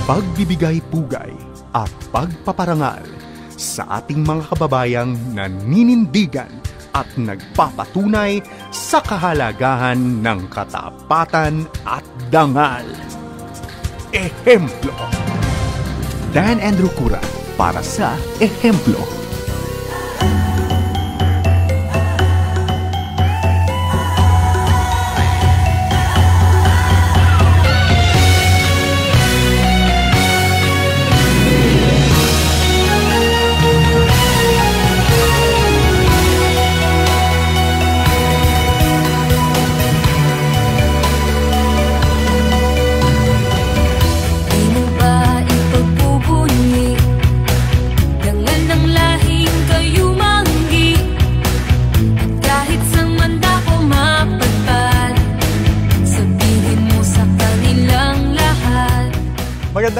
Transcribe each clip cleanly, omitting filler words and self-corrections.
pagbibigay pugay at pagpaparangal sa ating mga kababayang naninindigan at nagpapatunay sa kahalagahan ng katapatan at dangal. Ehemplo. Dan Andrew Cura para sa Ehemplo.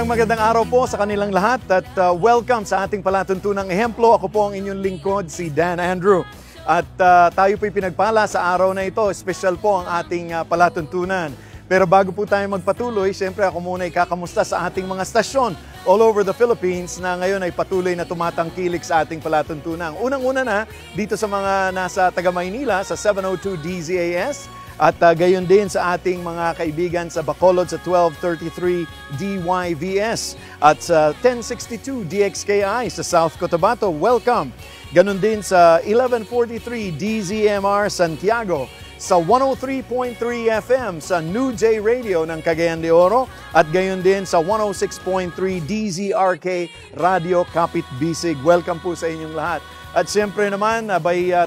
Magandang araw po sa kanilang lahat at welcome sa ating palatuntunang ehemplo. Ako po ang inyong lingkod, si Dan Andrew. At tayo po'y pinagpala sa araw na ito. Special po ang ating palatuntunan. Pero bago po tayo magpatuloy, siyempre ako muna ikakamusta sa ating mga stasyon all over the Philippines na ngayon ay patuloy na tumatangkilik sa ating palatuntunan. Unang-una na dito sa mga nasa taga Maynila sa 702 DZAS. At gayon din sa ating mga kaibigan sa Bacolod sa 1233 DYVS at sa 1062 DXKI sa South Cotabato. Welcome! Ganon din sa 1143 DZMR Santiago, sa 103.3 FM sa New J Radio ng Cagayan de Oro at gayon din sa 106.3 DZRK Radio Kapit Bisig. Welcome po sa inyong lahat. At siyempre naman,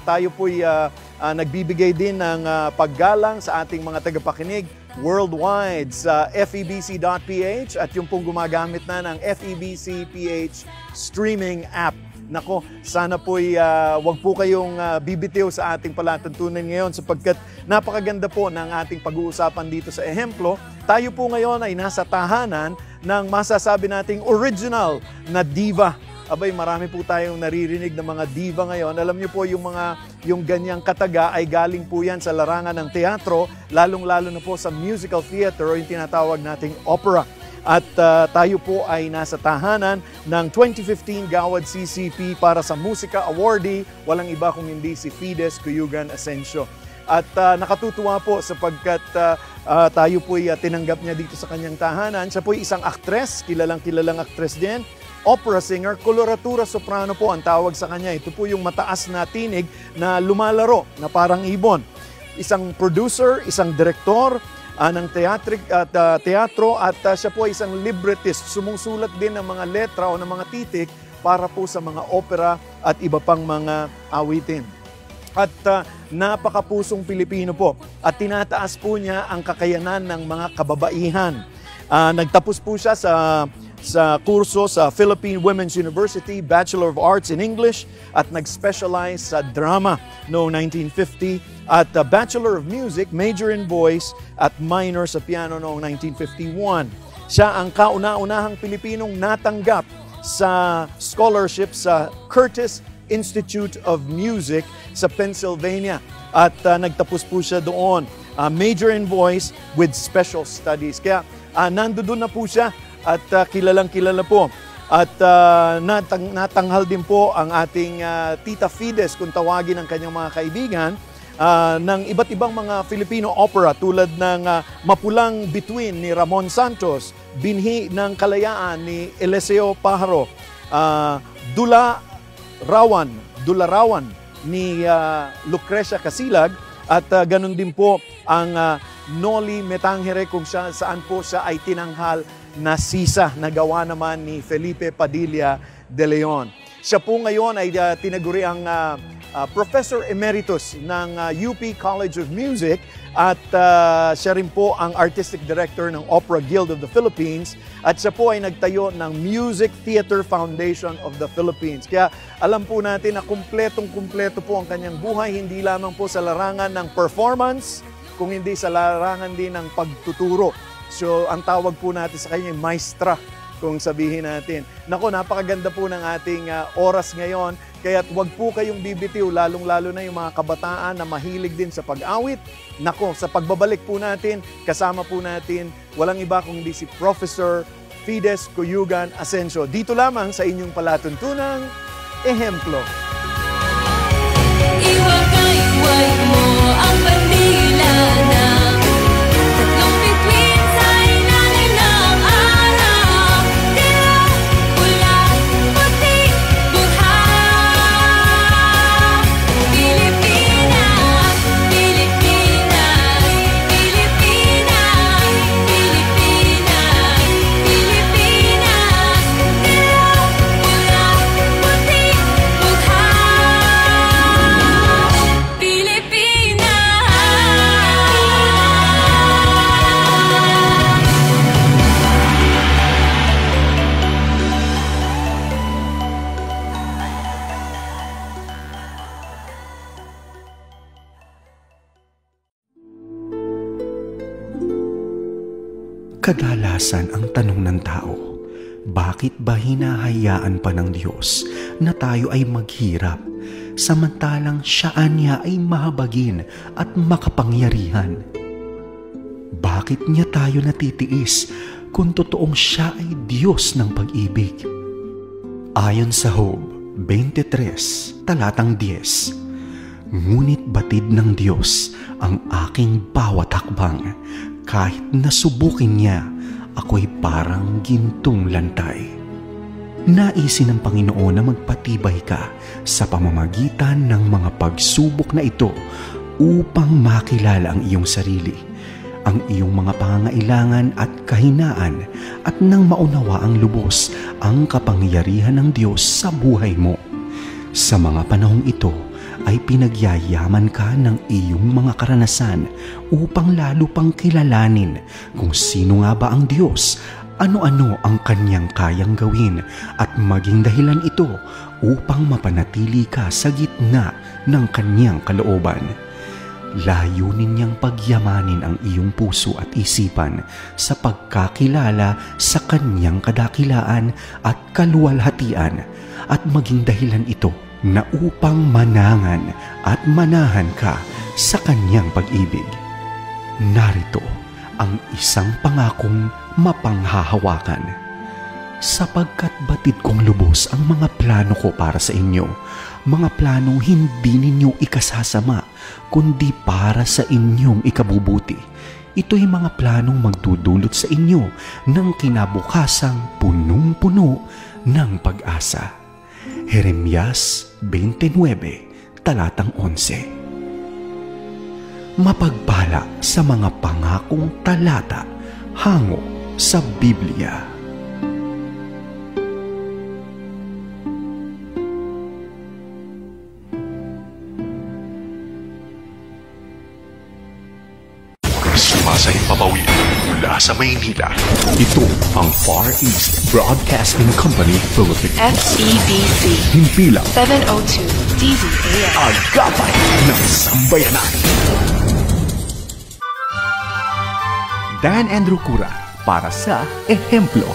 tayo po'y nagbibigay din ng paggalang sa ating mga tagapakinig worldwide sa FEBC.ph at yung pong gumagamit na ng FEBC.ph streaming app. Nako, sana po'y wag po kayong bibitiw sa ating palatuntunan ngayon sapagkat napakaganda po ng ating pag-uusapan dito sa Ehemplo. Tayo po ngayon ay nasa tahanan ng masasabi nating original na diva. Abay, marami po tayong naririnig ng mga diva ngayon. Alam niyo po, yung ganyang kataga ay galing po yan sa larangan ng teatro, lalong-lalo na po sa musical theater o yung tinatawag nating opera. At tayo po ay nasa tahanan ng 2015 Gawad CCP para sa Musika Awardee. Walang iba kung hindi si Fides Cuyugan Asensio. At nakatutuwa po sapagkat tayo po'y tinanggap niya dito sa kanyang tahanan. Siya po'y isang aktres, kilalang aktres din. Opera singer, coloratura soprano po ang tawag sa kanya. Ito po yung mataas na tinig na lumalaro na parang ibon. Isang producer, isang direktor ng teatro at siya po ay isang librettist. Sumusulat din ng mga letra o ng mga titik para po sa mga opera at iba pang mga awitin. At napakapusong Pilipino po at tinataas po niya ang kakayanan ng mga kababaihan. Nagtapos po siya sa kurso sa Philippine Women's University, Bachelor of Arts in English at nag-specialize sa drama noong 1950 at Bachelor of Music, major in voice at minor sa piano noong 1951. Siya ang kauna-unahang Pilipinong natanggap sa scholarship sa Curtis Institute of Music sa Pennsylvania at nagtapos po siya doon, major in voice with special studies. Kaya nandoon na po siya at kilalang-kilala po. At natanghal din po ang ating Tita Fides kung tawagin ng kanyang mga kaibigan ng iba't ibang mga Filipino opera tulad ng Mapulang Bituin ni Ramon Santos, Binhi ng Kalayaan ni Eliseo Pajaro, Dula Rawan ni Lucrecia Casilag at ganun din po ang Noli Metangere kung saan po siya ay tinanghal na sisa na gawa naman ni Felipe Padilla de Leon. Siya po ngayon ay tinaguri ang Professor Emeritus ng UP College of Music at siya rin po ang Artistic Director ng Opera Guild of the Philippines at siya po ay nagtayo ng Music Theater Foundation of the Philippines. Kaya alam po natin na kumpletong-kumpleto po ang kanyang buhay, hindi lamang po sa larangan ng performance, kung hindi sa larangan din ng pagtuturo. So, ang tawag po natin sa kanya, maestra, kung sabihin natin. Nako, napakaganda po ng ating oras ngayon. Kaya't wag po kayong bibitiw, lalong-lalo na yung mga kabataan na mahilig din sa pag-awit. Nako, sa pagbabalik po natin, kasama po natin, walang iba kundi si Professor Fides Cuyugan Asensio. Dito lamang sa inyong palatuntunang ehemplo. Iwagay mo ang bandila na tatlong bituin sa ilalim ng araw. Dilaw, pula, puti, bugha. Pilipinas, Pilipinas, Pilipinas, Pilipinas, Pilipinas. Dilaw, pula, puti, bugha. Kadalasan ang tanong ng tao, bakit ba hinahayaan pa ng Diyos na tayo ay maghirap, samantalang siya niya ay mahabagin at makapangyarihan? Bakit niya tayo natitiis kung totoong siya ay Diyos ng pag-ibig? Ayon sa Job 23, talatang 10, ngunit batid ng Diyos ang aking bawat hakbang. Kahit nasubukin niya, ako'y parang gintong lantay. Naisin ng Panginoon na magpatibay ka sa pamamagitan ng mga pagsubok na ito upang makilala ang iyong sarili, ang iyong mga pangangailangan at kahinaan, at nang maunawa ang lubos ang kapangyarihan ng Diyos sa buhay mo. Sa mga panahong ito, ay pinagyayaman ka ng iyong mga karanasan upang lalo pang kilalanin kung sino nga ba ang Diyos, ano-ano ang Kanyang kayang gawin, at maging dahilan ito upang mapanatili ka sa gitna ng Kanyang kalooban. Layunin niyang pagyamanin ang iyong puso at isipan sa pagkakilala sa Kanyang kadakilaan at kaluwalhatian, at maging dahilan ito na upang manangan at manahan ka sa Kanyang pag-ibig. Narito ang isang pangakong mapanghahawakan. Sapagkat batid kong lubos ang mga plano ko para sa inyo, mga planong hindi ninyo ikasasama, kundi para sa inyong ikabubuti. Ito'y mga planong magdudulot sa inyo ng kinabukasang punong-puno ng pag-asa. Jeremias 29, talatang 11. Mapagpala sa mga pangakong talata hango sa Biblia. Sumasahing papawid mula sa Maynila. Ito ang Far East Broadcasting Company Philippines. FEBC. Himpilang 702 DZAM. agapay ng sambayanan. Dan Andrew Cura para sa ehemplo.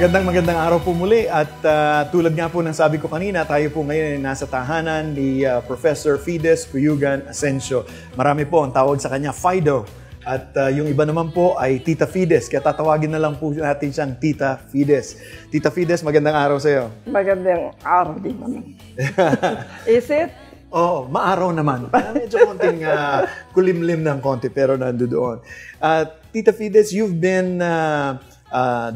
Magandang araw po muli at tulad nga po ng sabi ko kanina, tayo po ngayon ay nasa tahanan ni Professor Fides Cuyugan Asensio. Marami po ang tawag sa kanya Fido at yung iba naman po ay Tita Fides, kaya tatawagin na lang po natin siyang Tita Fides. Tita Fides, magandang araw sa iyo. Magandang araw din naman. Is it? Oo, maaraw naman. Medyo konting kulimlim ng konti pero nandoon. Tita Fides, you've been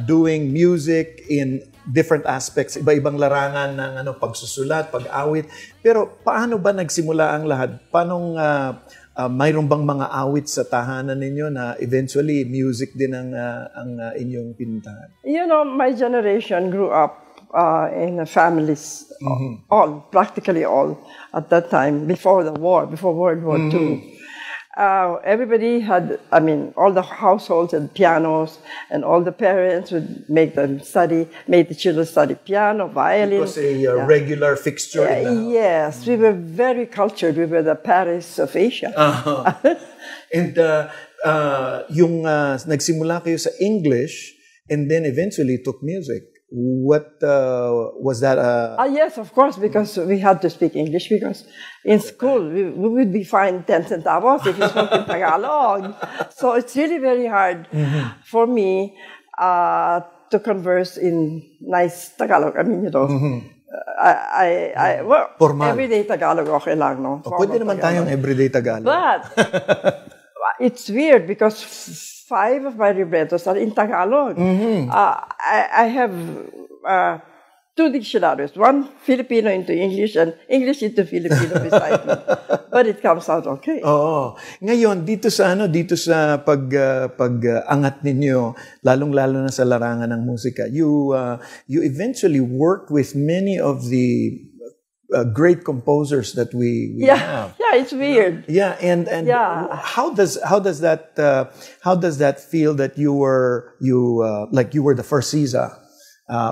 doing music in different aspects, iba-ibang larangan ng pagsusulat, pag-awit. Pero paano ba nagsimula ang lahat? Paano mayroon bang mga awit sa tahanan ninyo na eventually music din ang inyong pinuntahan? You know, my generation grew up in families, practically all, at that time, before World War II. Everybody had, all the households had pianos, and all the parents would make the children study piano, violin. It was a regular fixture in the house. Yes, we were very cultured. We were the Paris of Asia. And nagsimula kayo sa English and then eventually took music. What was that? Yes, of course, because we had to speak English because in school we would be fined 10 centavos if you spoke in Tagalog. So it's really very hard for me to converse in nice Tagalog. I mean, well, Formal. everyday Tagalog okay lang, no? Pwede naman tayong everyday Tagalog. But it's weird because 5 of my librettos are in Tagalog. I have 2 dictionaries, one Filipino into English and English into Filipino beside me. But it comes out okay. Oo. Ngayon dito sa pag-angat ninyo, lalong-lalo na sa larangan ng musika, you eventually worked with many of the great composers that we have. Yeah, it's weird. Yeah, and Yeah. how does that feel that you were the first Siza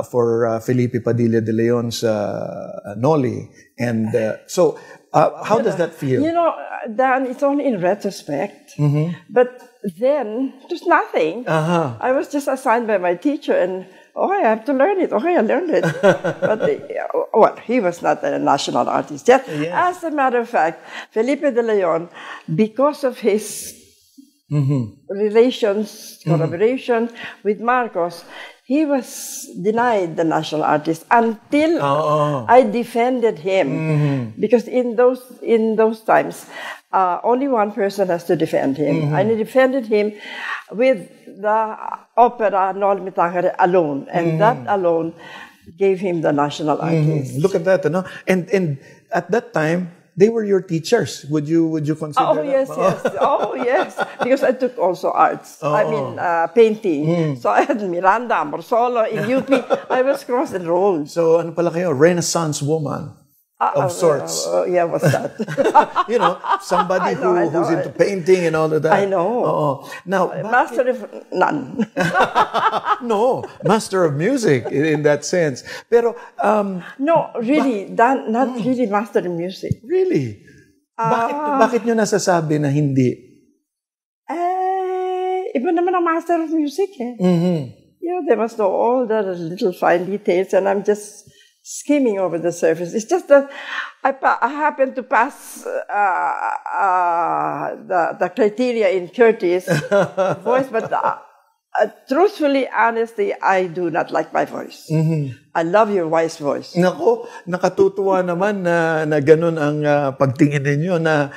for Felipe Padilla de Leon's Noli, and so how does that feel? You know, Dan, it's only in retrospect. But then, it was nothing. I was just assigned by my teacher and I have to learn it. Okay, I learned it. But, he was not a national artist yet. Yes. As a matter of fact, Felipe de Leon, because of his relations, collaboration with Marcos, he was denied the national artist until I defended him. Because in those times, only one person has to defend him. I defended him with the opera Noli Me Tangere alone, and that alone gave him the national artist. Look at that, no? And at that time, they were your teachers. Would you consider? Oh that? yes, yes. Oh yes, because I took also arts. I mean painting. So I had Miranda, Morsolo in UP. I was cross-enrolled. So ano pala kayo? Renaissance woman of sorts. Yeah, what's that? Somebody I know. who's into painting and all of that. I know. Now, Master of none. no, master of music in that sense. Pero No, really, not really master in music. really, bakit nyo nasasabi na hindi? Iba naman ang master of music eh. They must know all the little fine details and I'm just skimming over the surface. It's just that I happened to pass the criteria in Curtis voice, but truthfully, honestly, I do not like my voice. I love your wise voice. Nako, nakatutuwa naman na ganun ang pagtingin ninyo na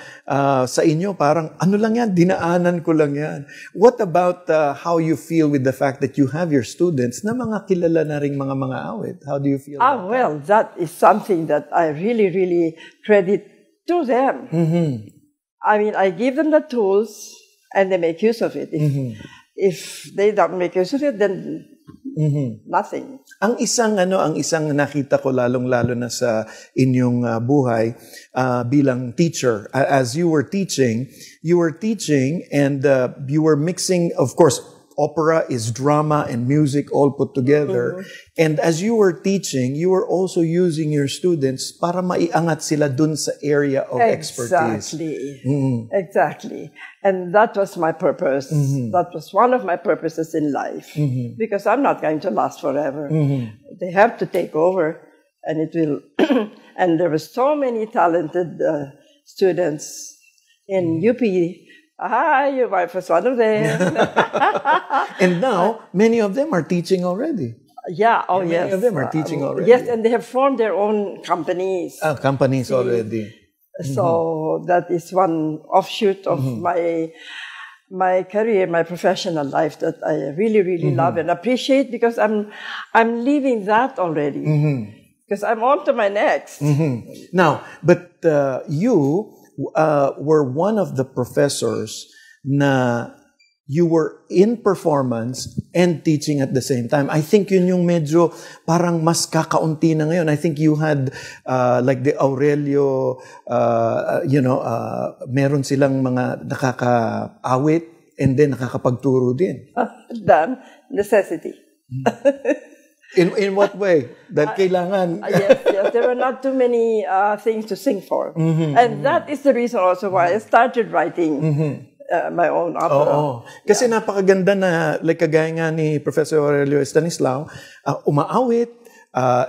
sa inyo parang ano lang yan, dinaanan ko lang yan. What about how you feel with the fact that you have your students na mga kilala na ring mga awit? How do you feel? Well, that is something that I really, really credit to them. I mean, I give them the tools and they make use of it. If they don't make use of it, then nothing. Ang isang nakita ko lalong-lalo na sa inyong buhay bilang teacher, as you were teaching and you were mixing, of course, opera is drama and music all put together. And as you were teaching, you were also using your students para maiangat sila dun sa area of expertise. Exactly. And that was my purpose. That was one of my purposes in life. Because I'm not going to last forever. They have to take over. And it will. And there were so many talented students in UP. Your wife was one of them. And now, many of them are teaching already. Yeah, yes. Many of them are teaching already. Yes, and they have formed their own companies. Companies already. So that is one offshoot of my career, my professional life that I really, really love and appreciate because I'm leaving that already. Because I'm on to my next. Now, but you were one of the professors na you were in performance and teaching at the same time. I think yun yung medyo parang mas kakaunti na ngayon. I think you had like the Aurelio, meron silang mga nakakaawit and then nakakapagturo din. Done. Necessity. In what way? That kailangan... Yes. There were not too many things to sing for. And that is the reason also why I started writing my own opera. Oo. Kasi napakaganda na, like kagaya nga ni Professor Aurelio Estanislao, umaawit,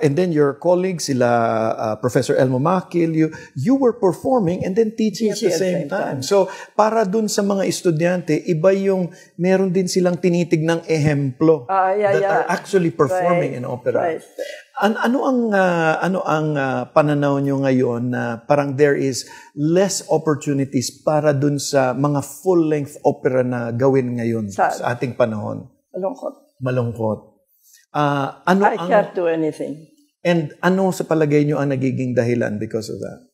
and then your colleagues, sila Professor Elmo Makil, you were performing and then teaching at the same time. So, para dun sa mga estudyante, iba yung meron din silang tinitig ng ehemplo that are actually performing in opera. Right. Ano ang pananaw nyo ngayon na parang there is less opportunities para dun sa mga full-length opera na gawin ngayon sa ating panahon? Malungkot. I can't do anything. And ano sa palagay nyo ang nagiging dahilan because of that?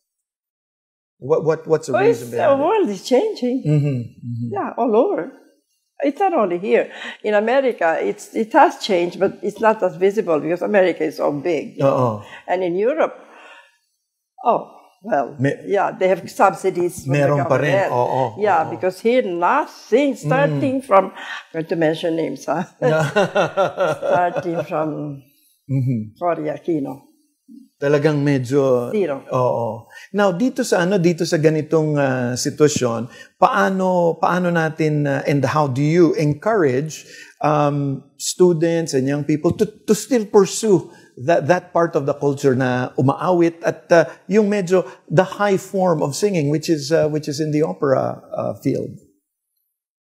What's the reason behind The world is changing. Yeah, all over. It's not only here. In America, it has changed, but it's not as visible because America is so big. And in Europe, they have subsidies from the Meron pa rin. government. Because here nothing, starting from, I'm going to mention names, starting from Cory Aquino. Talagang medyo Zero. Now dito sa ganitong sitwasyon, paano natin and how do you encourage students and young people to still pursue that part of the culture na umaawit at yung medyo the high form of singing which is in the opera field?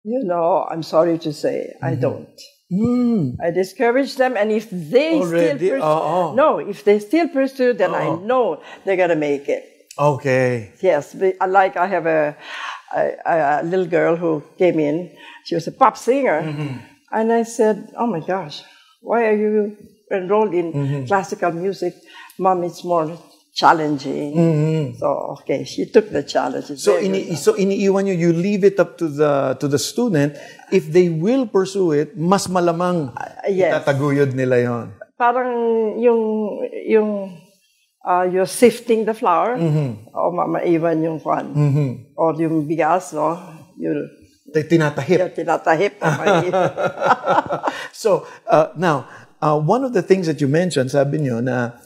You know, I'm sorry to say, I don't. I discourage them, and if they if they still pursue, then I know they're gonna make it. Okay. Yes, like I have a little girl who came in. She was a pop singer, and I said, "Oh my gosh, why are you enrolled in classical music? Mom, it's more challenging." So okay, she took the challenge. So iniiwan you leave it up to the student. If they will pursue it, mas malamang itataguyod nila yon. Parang you're sifting the flour, o maiwan yung kwan, or yung bigas, no? Tinatahip. Tinatahip. So now, one of the things that you mentioned, sabi nyo na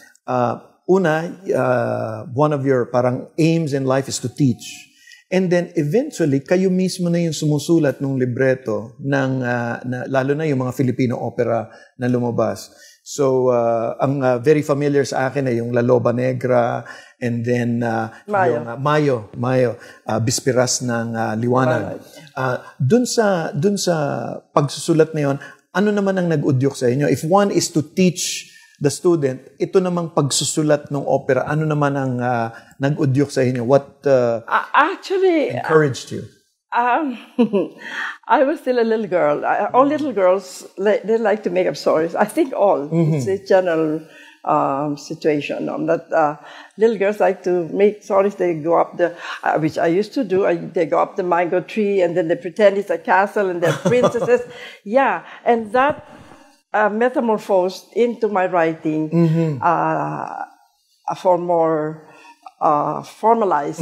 one of your parang aims in life is to teach. And then eventually, kayo mismo na yung sumusulat ng libreto ng lalo na yung mga Filipino opera na lumabas. So, ang very familiar sa akin ay yung La Loba Negra and then yung Mayo, Bispiras ng Liwanag. Dun sa pagsusulat na yun, ano naman ang nag-udyok sa inyo? If one is to teach the student, ito namang pagsusulat ng opera, ano naman ang nag-udyok sa inyo? What actually encouraged you? I was still a little girl. All little girls, they like to make up stories. I think all. It's a general situation. That little girls like to make stories. They go up which I used to do. They go up the mango tree and then they pretend it's a castle and they're princesses. And that metamorphosed into my writing for more formalized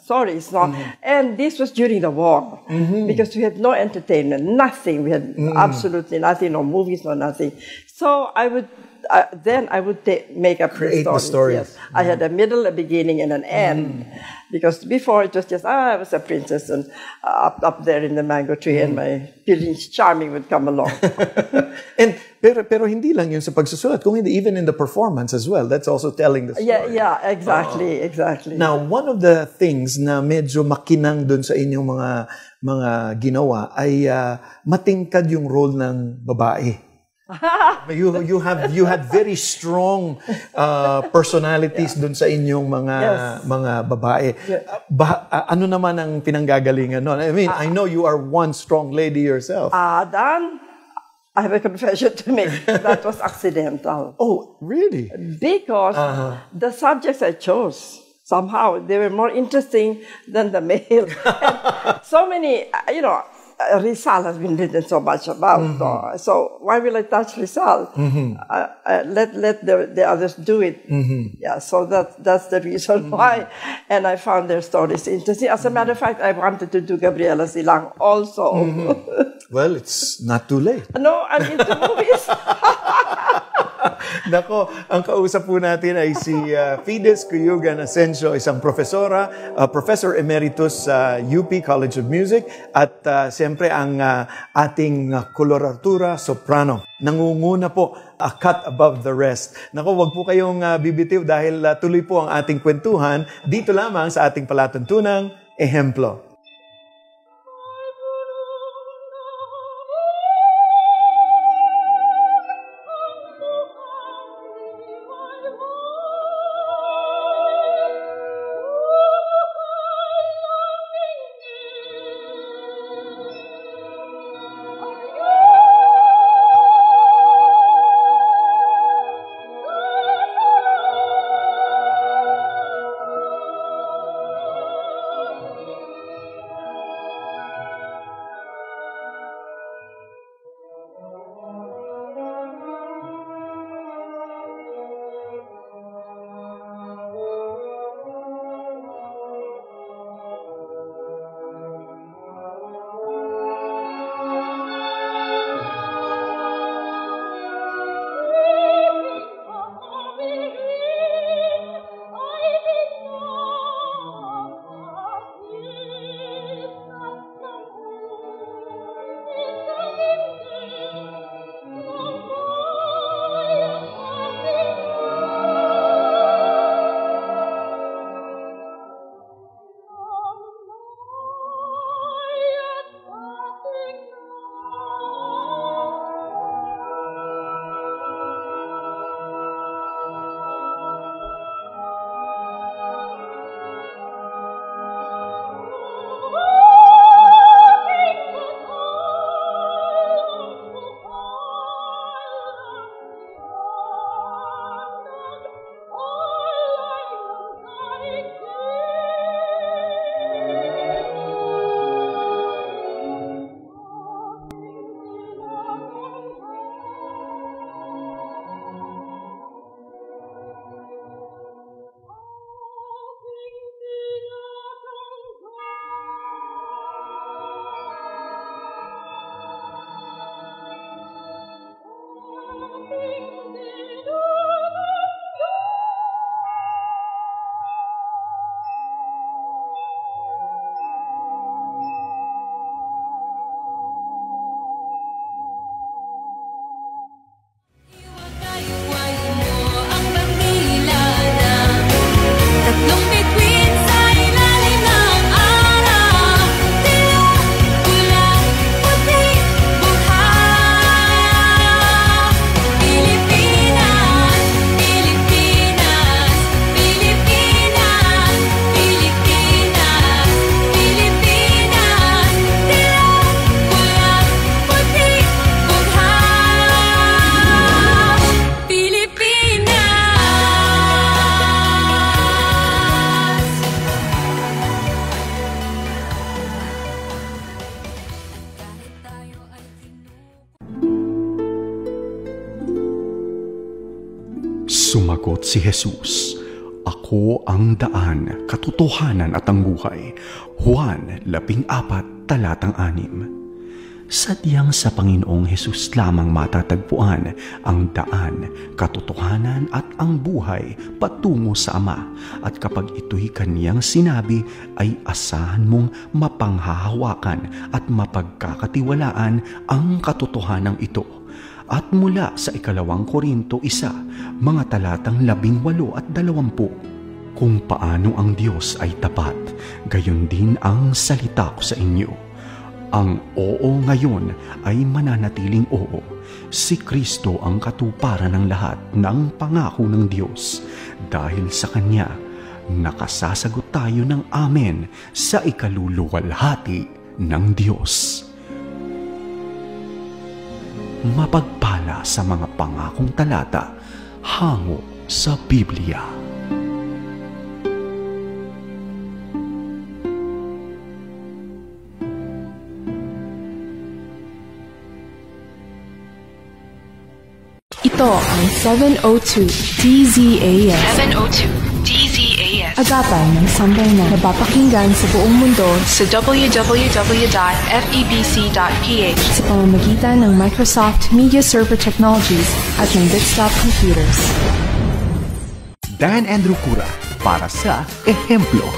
stories. And this was during the war because we had no entertainment, nothing. We had absolutely nothing, no movies, no nothing. So I would make up create the stories. Yes. I had a middle, a beginning, and an end. Because before it was just, I was a princess and up there in the mango tree and my Prince Charming would come along. And pero hindi lang yun sa pagsusulat, kung hindi, even in the performance as well, that's also telling the story. Yeah, exactly. Now, one of the things na medyo makinang dun sa inyong mga ginawa ay matingkad yung role ng babae. You had very strong personalities dun sa inyong mga babae. Ano naman ang pinanggagalingan nun? I mean, I know you are one strong lady yourself. Dan, I have a confession to make. That was accidental. Oh, really? Because the subjects I chose, somehow, they were more interesting than the male. And so many, Rizal has been written so much about. So why will I touch Rizal? Let the others do it. Yeah, so that's the reason why. And I found their stories interesting. As a matter of fact, I wanted to do Gabriela Silang also. Well, it's not too late. No, I'm into movies. Nako, ang kausap po natin ay si Fides Cuyugan Asensio, isang professor emeritus sa UP College of Music at siyempre ang ating koloratura soprano. Nangunguna po, a cut above the rest. Nako, wag po kayong bibitiw dahil tuloy po ang ating kwentuhan dito lamang sa ating palatuntunang ehemplo. Sumagot si Jesus, "Ako ang daan, katotohanan at ang buhay." Juan 14:6. Sadyang sa Panginoong Hesus lamang matatagpuan ang daan, katotohanan at ang buhay patungo sa Ama. At kapag ito'y kaniyang sinabi, ay asahan mong mapanghahawakan at mapagkakatiwalaan ang katotohanan ito. At mula sa 2 Korinto 1, mga talatang 18 at 20. Kung paano ang Diyos ay tapat, gayon din ang salita ko sa inyo. Ang oo ngayon ay mananatiling oo. Si Kristo ang katuparan ng lahat ng pangako ng Diyos. Dahil sa Kanya, nakasasagot tayo ng amen sa ikaluluwalhati ng Diyos. Mapagpala sa mga pangakong talata hango sa Biblia. Ito ang 702 DZAS. 702 DZAS. Agapay ng sambayanan. Napapakinggan sa buong mundo sa www.febc.ph sa pamamagitan ng Microsoft Media Server Technologies at ng Desktop Computers. Dan Andrew Cura para sa Ehemplo.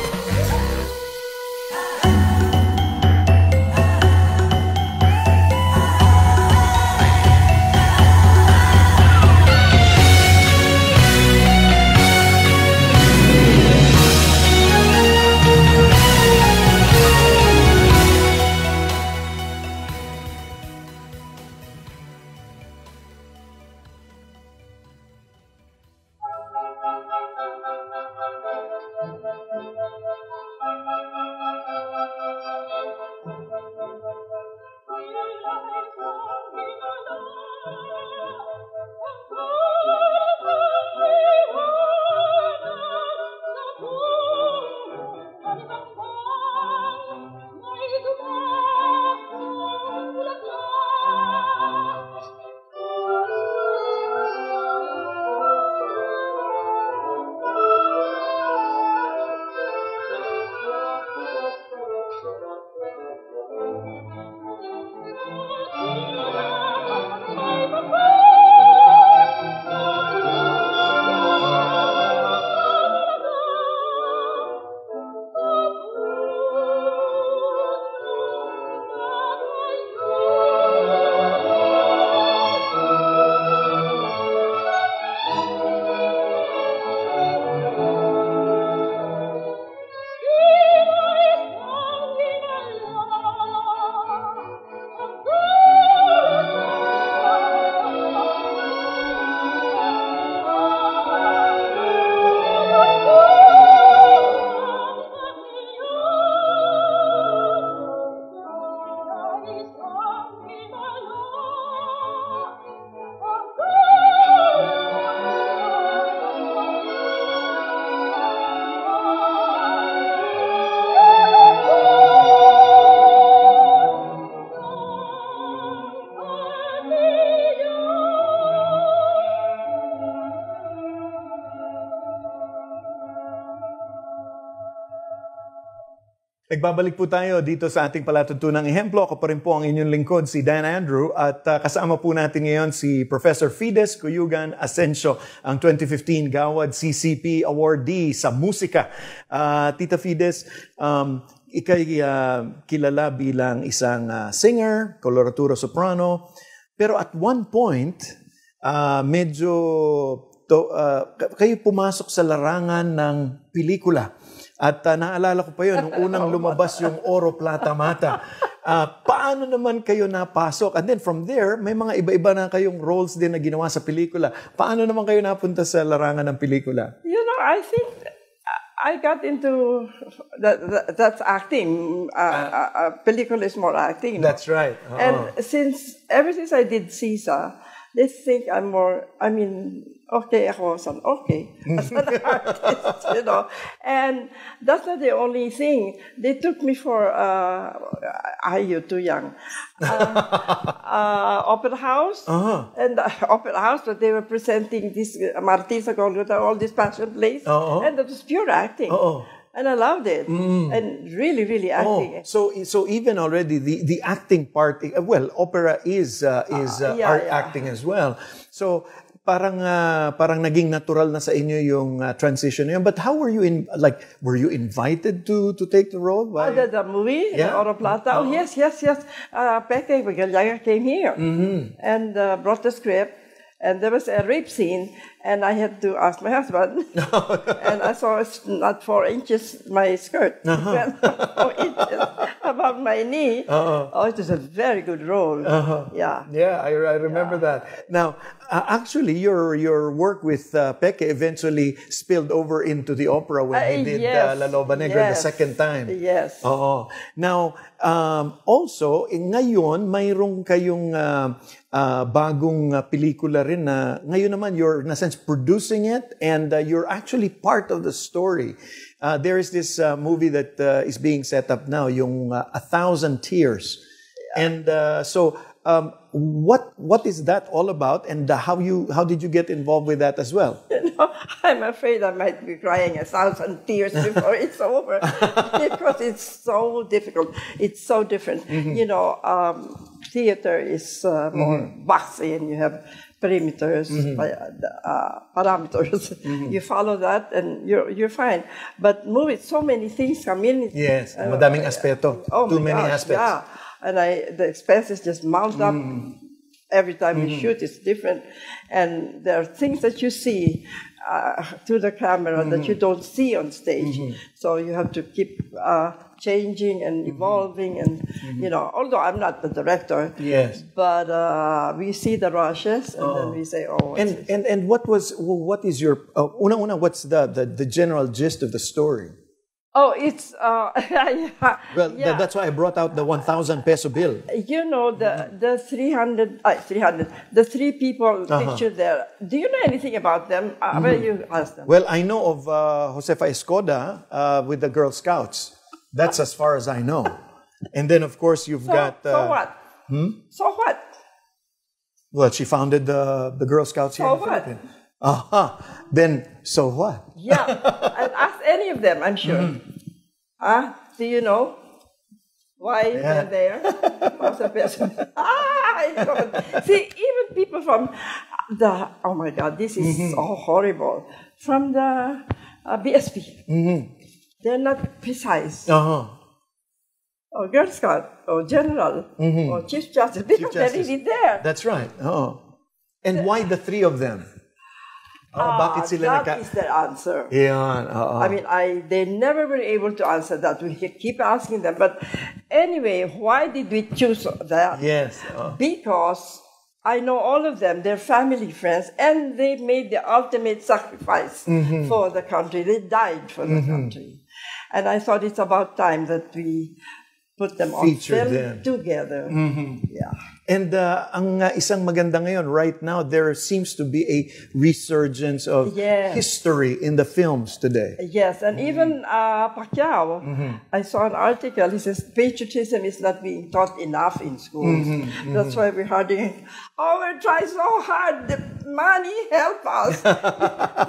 Nagbabalik po tayo dito sa ating palatuntunang ehemplo. Ako pa rin po ang inyong lingkod, si Dan Andrew. At kasama po natin ngayon si Professor Fides Cuyugan Asensio, ang 2015 Gawad CCP Awardee sa musika. Tita Fides, ikay kilala bilang isang singer, coloratura soprano. Pero at one point, medyo kayo pumasok sa larangan ng pelikula. At naalala ko pa yun, nung unang lumabas yung Oro Plata Mata. Paano naman kayo napasok? And then from there, may mga iba-iba na kayong roles din na ginawa sa pelikula. Paano naman kayo napunta sa larangan ng pelikula? You know, I think I got into that's acting. Película is more acting. That's right. And ever since I did CISA, they think I'm more, okay ako, okay, as an artist, you know. And that's not the only thing. They took me for, you're too young, opera house. And opera house, but they were presenting this Martisa Golgotha, all this passion plays. And that was pure acting. And I loved it. And really, really acting. So even already the acting part, well, opera is art acting as well. So parang naging natural na sa inyo yung transition yun. But how were you were you invited to take the role? The movie, Oro Plata. Oh, yes. Peke Magallaga came here and brought the script. And there was a rape scene, and I had to ask my husband. And I saw it's not 4 inches, my skirt. 4 inches above my knee. It was a very good role. Yeah, I remember that. Now, actually, your work with Peke eventually spilled over into the opera when he did La Loba Negra the second time. Yes. Now, also, ngayon, mayroong kayong bagong pelikula rin na ngayon naman you're in a sense producing it and you're actually part of the story. There is this movie that is being set up now, yung 1,000 Tears. And so what is that all about, and how did you get involved with that as well? I'm afraid I might be crying 1,000 tears before it's over because it's so difficult. It's so different. Theater is more boxy, and you have parameters. You follow that, and you're fine. But movie, so many things come in. Yes, madaming aspeto. Too many aspects. Yeah, and the expenses just mount up. Every time we shoot, it's different. And there are things that you see through the camera that you don't see on stage. So you have to keep changing and evolving. And, although I'm not the director, Yes. but we see the rushes and then we say, oh, And what is your, una, what's the general gist of the story? oh, it's, yeah. Well, that's why I brought out the 1,000 peso bill. The 300, the three people pictured there. Do you know anything about them? Well, you ask them. Well, I know of Josefa Escoda with the Girl Scouts. That's as far as I know. And then, of course, you've got... so what? So what? Well, she founded the Girl Scouts here So in the what? Philippines. Then, so what? Yeah, and ask any of them, I'm sure. Do you know why they're there? See, even people from oh my God, this is so horrible. From the BSP, they're not precise. Or Girl Scout, or General, or Chief Justice, because they're really there. That's right. And why the three of them? Bakit sila That is their answer. Yan, I mean, they never were able to answer that. We keep asking them. But anyway, why did we choose that? Yes. Because I know all of them. They're family friends, and they made the ultimate sacrifice for the country. They died for the country. And I thought it's about time that we put them on film together. Yeah. And ang isang maganda ngayon, right now, there seems to be a resurgence of history in the films today. Yes, and even Pacquiao, I saw an article, he says, patriotism is not being taught enough in schools. That's why we're harding, we're trying so hard, the money help us.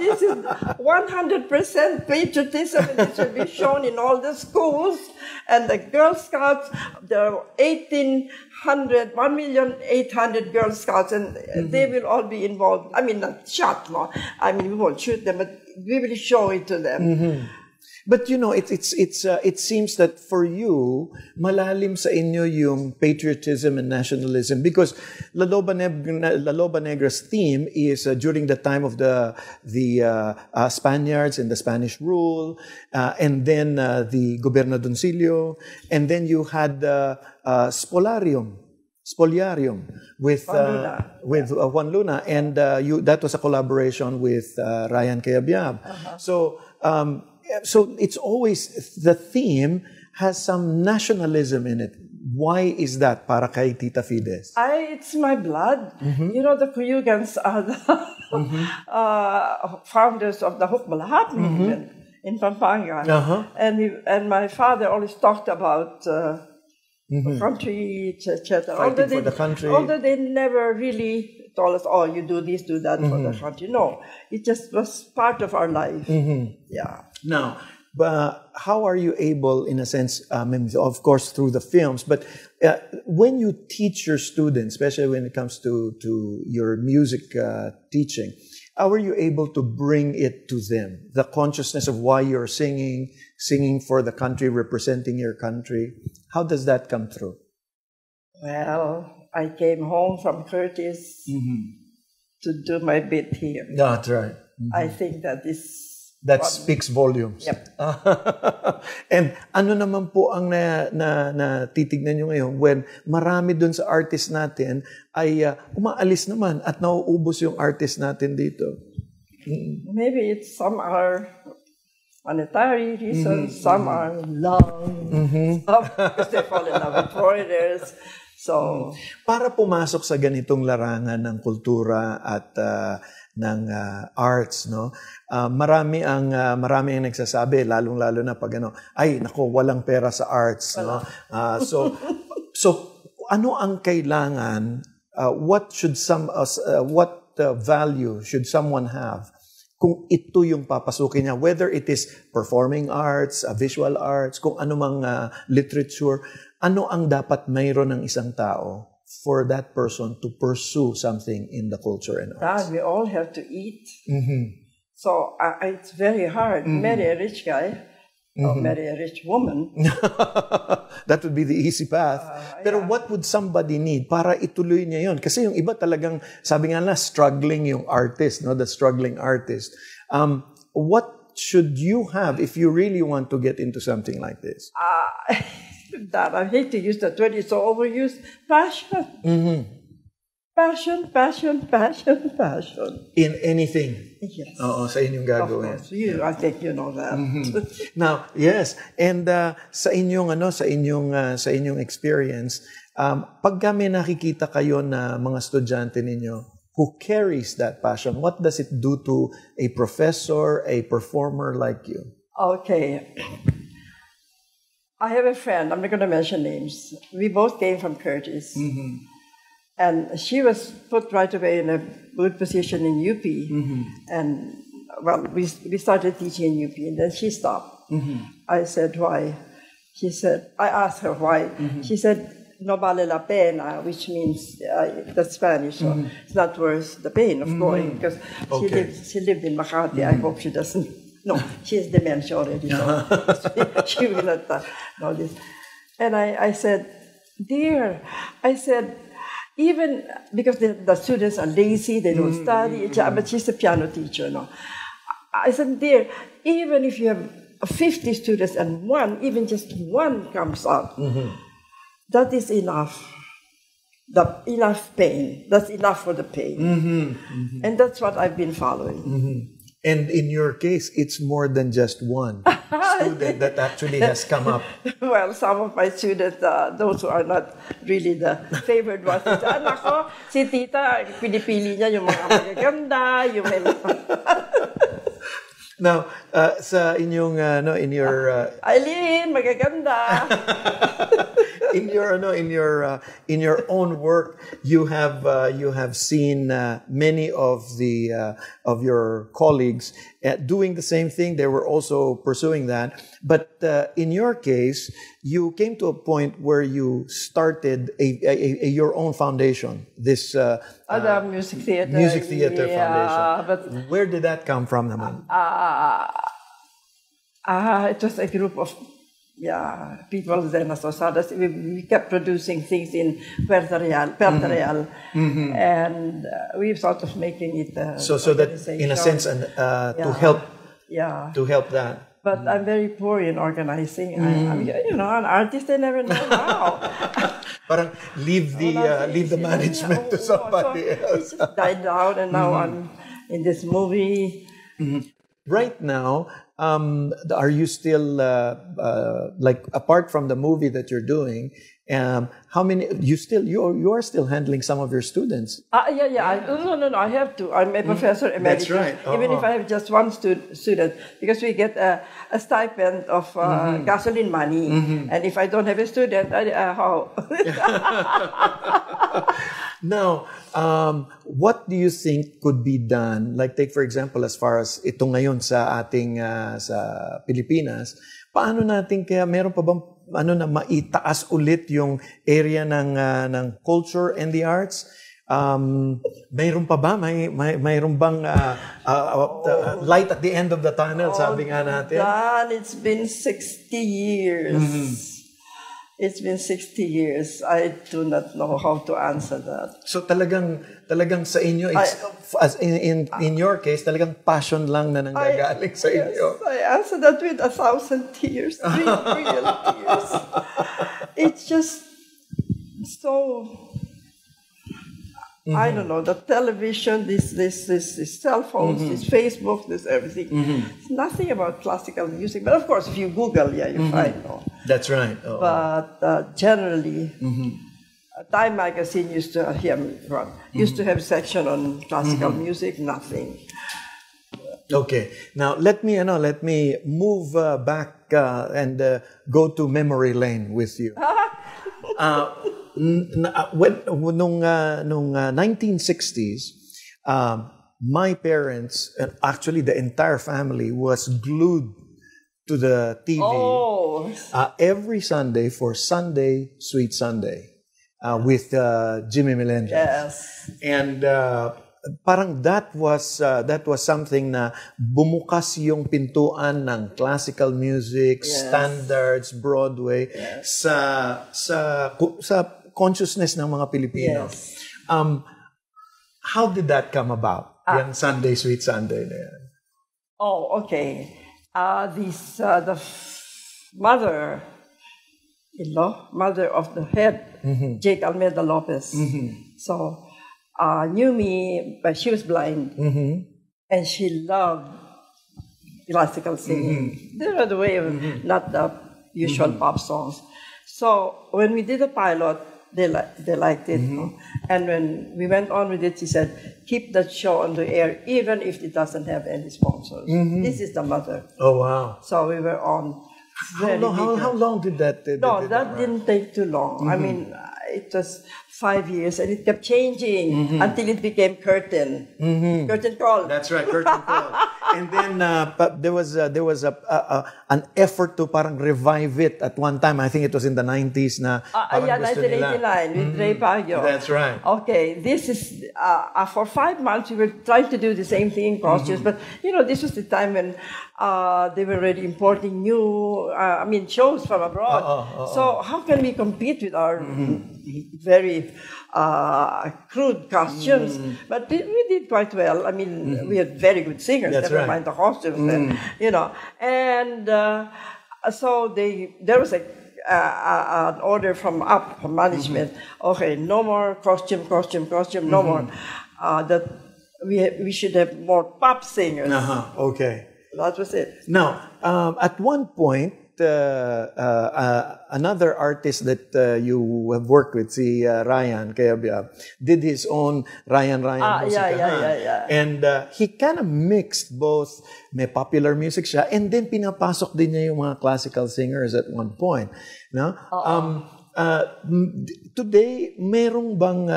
This is 100% patriotism, and it should be shown in all the schools. And the Girl Scouts, there are 1,800,000 Girl Scouts, and they will all be involved. I mean, not shot, no. I mean, we won't shoot them, but we will show it to them. But it seems that for you, malalim sa inyo yung patriotism and nationalism, because La Loba Negra's theme is during the time of the Spaniards and the Spanish rule, and then the Gobernadoncillo, and then you had Spoliarium with Juan Luna, and that was a collaboration with Ryan Cayabyab. So it's always, the theme has some nationalism in it. Why is that para kay Tita Fides? It's my blood. You know, the Cuyugans are the founders of the Hukmalahat movement in Pampanga. And my father always talked about the country, etc. Fighting for the country. Although they never really told us, oh, you do this, do that for the country. No, it just was part of our life. Yeah. Now, how are you able, in a sense, of course, through the films, but when you teach your students, especially when it comes to your music teaching, how are you able to bring it to them? The consciousness of why you're singing for the country, representing your country. How does that come through? Well, I came home from Curtis to do my bit here. That's right. I think that speaks volumes. Yep. And ano naman po ang titignan nyo ngayon when marami dun sa artist natin ay umaalis naman at nauubos yung artist natin dito? Maybe some are monetary reasons, some are love, some because they fall in love with foreigners. So, para pumasok sa ganitong larangan ng kultura at ng arts, no? Marami ang nagsasabi, lalong-lalo na pag ay nako, walang pera sa arts, no? So ano ang kailangan? What value should someone have kung ito yung papasukin niya, whether it is performing arts, visual arts, kung ano mang literature, ano ang dapat mayroon ng isang tao for that person to pursue something in the culture and arts? We all have to eat. So it's very hard. Marry a rich guy or marry a rich woman. That would be the easy path. Pero what would somebody need para ituloy niya yon? Kasi yung iba talagang, sabi nga na, struggling yung artist, no? The struggling artist. What should you have if you really want to get into something like this? That I hate to use that word, it's so overused. Passion. Passion. In anything? Yes. Oo, sa inyong gagawin. Of course. I think you know that. Now, yes, and sa inyong experience, pagka may nakikita kayo na mga estudyante ninyo who carries that passion, what does it do to a professor, a performer like you? Okay. I have a friend, I'm not going to mention names. We both came from Curtis. And she was put right away in a good position in UP. And, well, we started teaching in UP, and then she stopped. I said, why? I asked her why. She said, no vale la pena, which means, that's Spanish, so it's not worth the pain of going, because she lived in Makati. I hope she doesn't, no, she has dementia already, so she will not know this. And I said, dear, even because the students are lazy, they don't study, but she's a piano teacher, no. I said, dear, even if you have 50 students and even just one comes out, that is enough. Enough pain. That's enough for the pain. And that's what I've been following. And in your case, it's more than just one student that actually has come up. Well, some of my students, those who are not really the favored ones, nako, si tita, pinipili niya yung mga magaganda, yung may Now, sa inyong, in your... Eileen, magaganda. in your own work, you have seen many of your colleagues doing the same thing. They were also pursuing that. But in your case, you came to a point where you started your own foundation. This the music theater. Music Theater yeah, Foundation. But Where did that come from, naman? It was a group of people then associated. We kept producing things in Puerto Real, and we sort of making it. So that in a sense, to help that. But I'm very poor in organizing. I'm an artist. I never know how. Parang leave the management to somebody else. It just died down, and now I'm in this movie. Right now, are you still like apart from the movie that you're doing? How many you are still handling some of your students? No. I have to. I'm a professor emeritus. That's right. Even if I have just one student, because we get a stipend of gasoline money, and if I don't have a student, how? Now, what do you think could be done? Like, take for example, as far as ito ngayon sa ating sa Pilipinas, paano natin kaya meron pa bang na maitaas ulit yung area ng culture and the arts? Mayroon pa ba? Mayroon bang light at the end of the tunnel? Sabi nga natin. Dan, it's been 60 years. It's been 60 years. I do not know how to answer that. So talagang sa inyo, as in your case, talagang passion lang na nanggagaling sa inyo. Yes, I answer that with 1,000 tears, real tears. It's just so. I don't know, the television, this cell phones, this Facebook, this everything. It's nothing about classical music. But of course, if you Google, you find. No. That's right. Oh. But generally, Time Magazine used to have section on classical music, nothing. Okay. Now let me move back and go to memory lane with you. Nung 1960s, my parents, and actually the entire family, was glued to the TV Oh, every Sunday for Sunday Sweet Sunday with Jimmy Melendez. yes. And parang that was something na bumukas yung pintuan ng classical music, standards, Broadway sa consciousness ng mga Pilipino. Yes. How did that come about? Yung Sunday Sweet Sunday na yan. Oh, okay. The mother of the head, Jake Almeida Lopez. So, knew me, but she was blind, and she loved classical singing. They were the way of not the usual pop songs. So when we did the pilot, they liked it. And when we went on with it, she said, keep that show on the air, even if it doesn't have any sponsors. This is the mother. Oh, wow. So we were on. How long did that? No, that didn't take too long. I mean, it was 5 years, and it kept changing until it became Curtain. Curtain Call. That's right, Curtain Call. And then there was an effort to parang revive it at one time. I think it was in the 90s na parang gusto nila. 1989 with Ray Baguio. That's right. Okay, this is for 5 months we were trying to do the same thing in costumes, but this was the time when they were already importing new, shows from abroad. So how can we compete with our very crude costumes? But we did quite well. I mean, we had very good singers. That's never right. mind the costumes. And so there was an order from management. Okay, no more costume, no more. That we should have more pop singers. Okay. That was it. Now, at one point, another artist that you have worked with, si Ryan Cayabyab, did his own Ryan Musikahan. Yeah. And he kind of mixed both, may popular music siya, and then pinapasok din niya yung mga classical singers at one point. No? Today, merong bang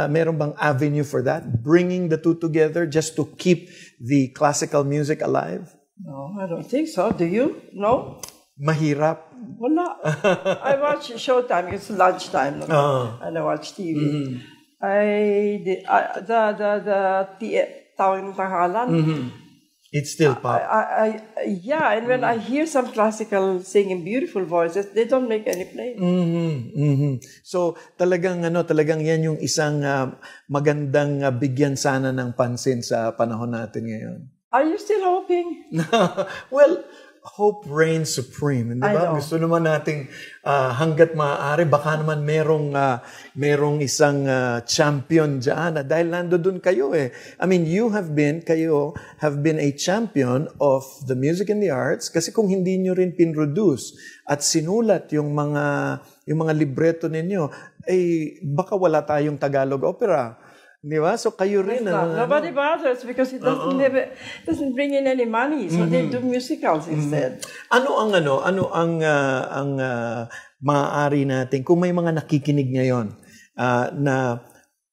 avenue for that? Bringing the two together just to keep the classical music alive? No, I don't think so. Do you? No? Mahirap. Wala. I watch Showtime. It's lunchtime. And I watch TV. Tawag ng Tanghalan. It's still pop. And when I hear some classical singing, beautiful voices, they don't make any play. So talagang yan yung isang magandang bigyan sana ng pansin sa panahon natin ngayon. Are you still hoping? Well, hope reigns supreme. Hindi ba? Gusto naman nating hanggat maaari, baka naman merong isang champion dyan. Dahil nandoon kayo eh. I mean, kayo have been a champion of the music and the arts kasi kung hindi nyo rin pinroduce at sinulat yung mga libreto ninyo, baka wala tayong Tagalog opera. Di ba? So kayo rin. Nobody bothers because it doesn't bring in any money. So they do musicals instead. Ano ang maaari natin kung may mga nakikinig ngayon na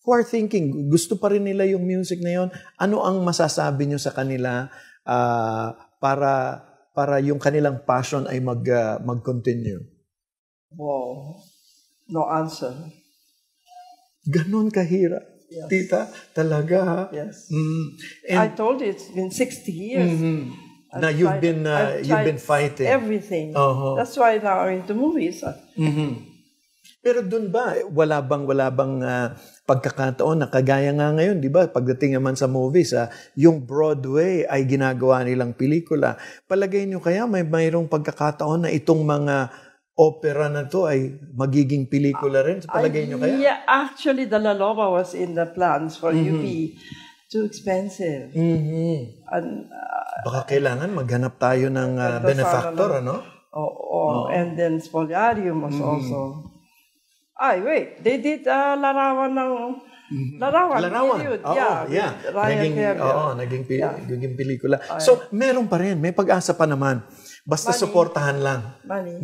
who are thinking gusto pa rin nila yung music na yon, ano ang masasabi nyo sa kanila para yung kanilang passion ay mag-continue? Wow. No answer. Ganon kahirap. Yes. Tita, talaga ha? Yes. And I told you it's been 60 years. Now you've been fighting everything. That's why now I'm into movies. Pero dun ba wala bang pagkakataon na kagaya nga ngayon, 'di ba? Pagdating naman sa movies, yung Broadway ay ginagawa nilang pelikula. Palagay niyo kaya mayroong pagkakataon na itong mga opera na to ay magiging pelikula rin? Sa palagay nyo kaya? Yeah, actually, the La Loba was in the plans for UP. Too expensive. And, baka kailangan maghanap tayo ng benefactor, ano? And then Spoliarium was also... wait. They did Larawan ng... Larawan. Period. Yeah. Naging pelikula. Oh, so, meron pa rin. May pag-asa pa naman. Basta suportahan lang. Money.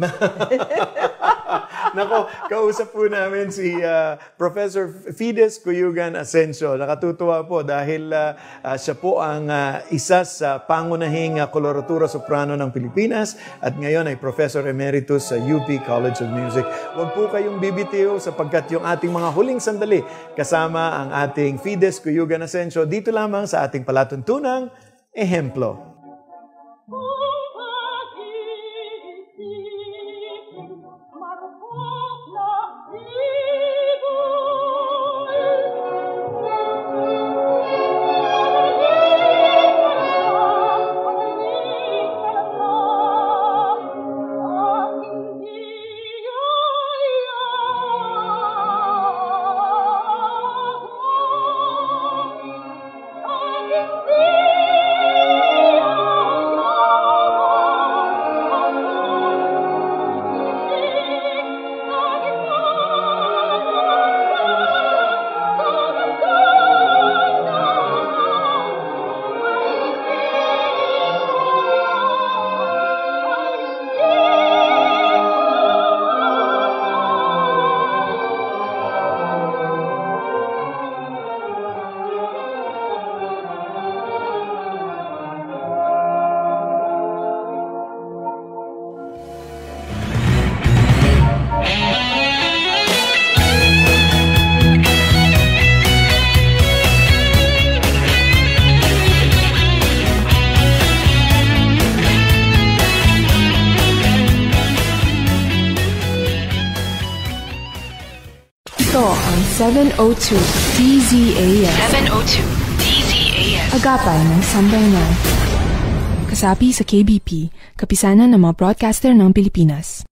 Nako, kausap po namin si Professor Fides Cuyugan Asensio. Nakatutuwa po dahil siya po ang isa sa pangunahing koloratura soprano ng Pilipinas at ngayon ay Professor Emeritus sa UP College of Music. Huwag po kayong bibitiw sapagkat yung ating mga huling sandali kasama ang ating Fides Cuyugan Asensio dito lamang sa ating palatuntunang Ehemplo. Ito ang 702 DZAS. 702 DZAS. Agapay ng Sambayanan. Kasapi sa KBP, kapisanan ng mga broadcaster ng Pilipinas.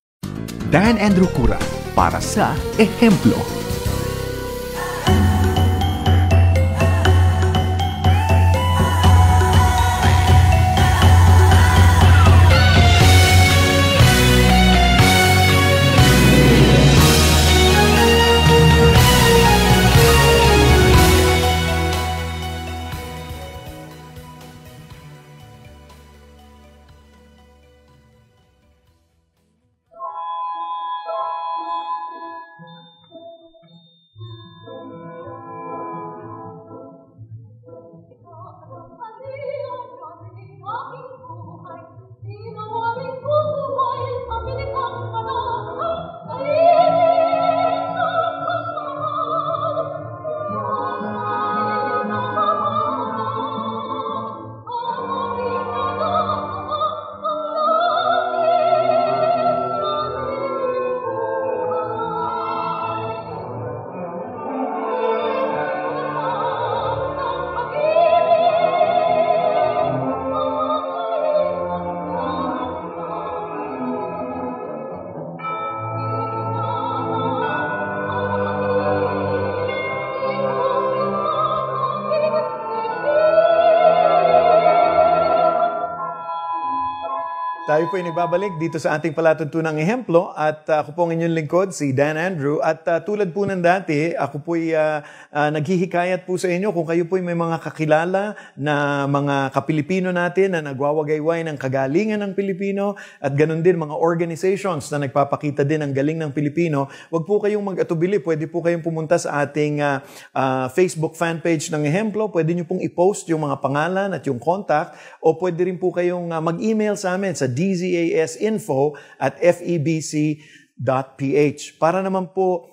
Dan Andrew Cura para sa Ehemplo. Tayo po ay nagbabalik dito sa ating palatuntunang Ehemplo at ako po ang inyong lingkod, si Dan Andrew. At tulad po ng dati, ako po ay naghihikayat po sa inyo kung kayo po ay may mga kakilala na mga kapilipino natin na nagwawagayway ng kagalingan ng Pilipino at ganun din mga organizations na nagpapakita din ang galing ng Pilipino. Huwag po kayong mag-atubili. Pwede po kayong pumunta sa ating Facebook fan page ng Ehemplo. Pwede nyo pong i-post yung mga pangalan at yung contact o pwede rin po kayong mag-email sa amin sa dzasinfo@febc.ph para naman po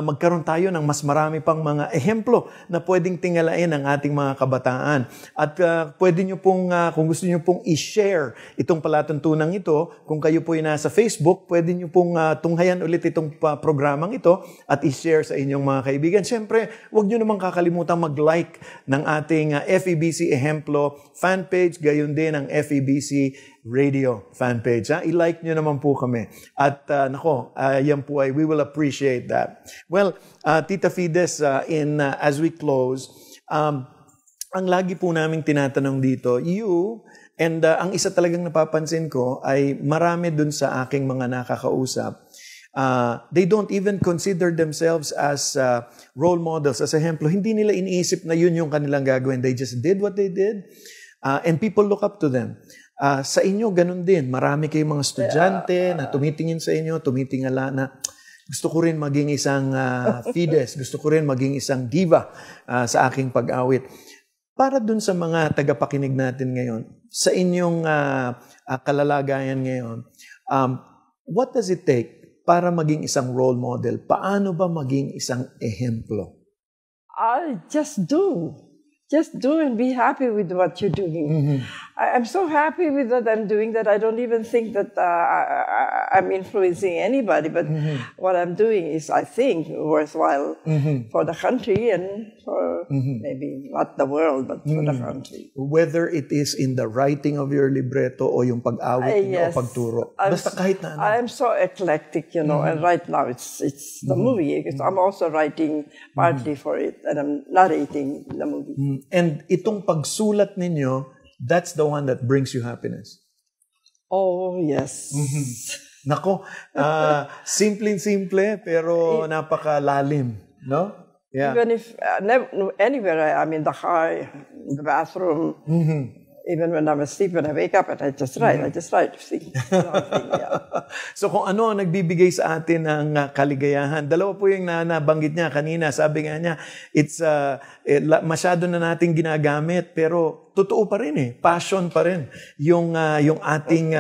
magkaroon tayo ng mas marami pang mga ehemplo na pwedeng tingalain ng ating mga kabataan. At pwede nyo pong, kung gusto nyo pong i-share itong palatuntunan ito, kung kayo po ay nasa Facebook, pwede nyo pong tunghayan ulit itong programang ito at i-share sa inyong mga kaibigan. Siyempre, huwag nyo namang kakalimutan mag-like ng ating FEBC Ehemplo fan page, gayon din ang FEBC Radio fan page. I-like nyo naman po kami. At yan po ay, we will appreciate that. Well, Tita Fides, as we close, ang lagi po naming tinatanong dito, ang isa talagang napapansin ko ay marami dun sa aking mga nakakausap, they don't even consider themselves as role models, as ehemplo. Hindi nila iniisip na yun yung kanilang gagawin. They just did what they did, and people look up to them. Sa inyo, ganun din. Marami kayong mga estudyante na tumitingin sa inyo, tumitingala na, Gusto ko rin maging isang Fides. Gusto ko rin maging isang diva sa aking pag-awit. Para dun sa mga tagapakinig natin ngayon, sa inyong kalalagayan ngayon, what does it take para maging isang role model? Paano ba maging isang ehemplo? I just do. Just do and be happy with what you're doing. I'm so happy with what I'm doing that I don't even think that I'm influencing anybody. But what I'm doing is, I think, worthwhile for the country and for maybe not the world, but for the country. Whether it is in the writing of your libretto o yung pag-awit niyo o pagturo. Basta kahit na ano. I'm so eclectic, you know, and right now it's the movie. Because I'm also writing partly for it, and I'm narrating the movie. And itong pagsulat ninyo, that's the one that brings you happiness. Oh, yes. Nako, simple pero napakalalim, no? Yeah. Even if anywhere I'm in the car, in the bathroom, even when I'm asleep, when I wake up, and I just write. I just write. So kung ano ang nagbibigay sa atin ng kaligayahan, dalawa po yung nabanggit niya kanina. Sabi nga niya, it's masyado na nating ginagamit, pero totoo pa rin passion pa rin yung ating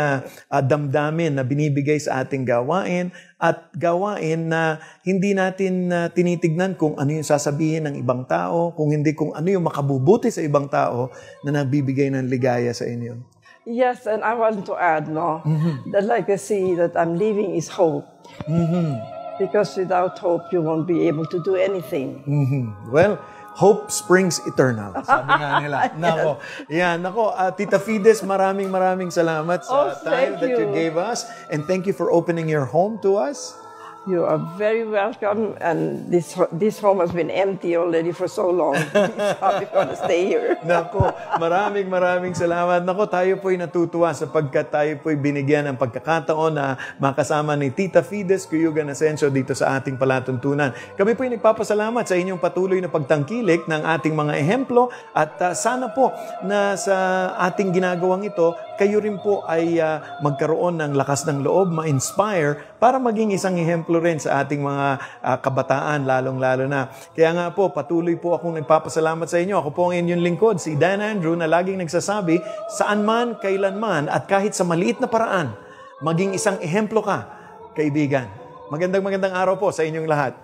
damdamin na binibigay sa ating gawain at gawain na hindi natin tinitignan kung ano yung sasabihin ng ibang tao, kung hindi kung ano yung makabubuti sa ibang tao na nagbibigay ng ligaya sa inyo. Yes, and I want to add, the legacy that I'm leaving is hope. Because without hope, you won't be able to do anything. Well, hope springs eternal. Sabi nga nila. Nako, Tita Fides, maraming salamat sa time that you gave us. And thank you for opening your home to us. You are very welcome, and this home has been empty already for so long. We're going to stay here. Nako, maraming salamat. Nako, tayo po'y natutuwa sapagkat tayo po'y binigyan ng pagkakataon na makasama ni Tita Fides Cuyugan Asensio dito sa ating palatuntunan. Kami po'y nagpapasalamat sa inyong patuloy na pagtangkilik ng ating mga ehemplo at sana po na sa ating ginagawang ito, kayo rin po ay magkaroon ng lakas ng loob, ma-inspire para maging isang ehemplo rin sa ating mga kabataan, lalong-lalo na. Kaya nga po, patuloy po akong nagpapasalamat sa inyo. Ako po ang inyong lingkod, si Dan Andrew, na laging nagsasabi, saan man, kailanman, at kahit sa maliit na paraan, maging isang ehemplo ka, kaibigan. Magandang araw po sa inyong lahat.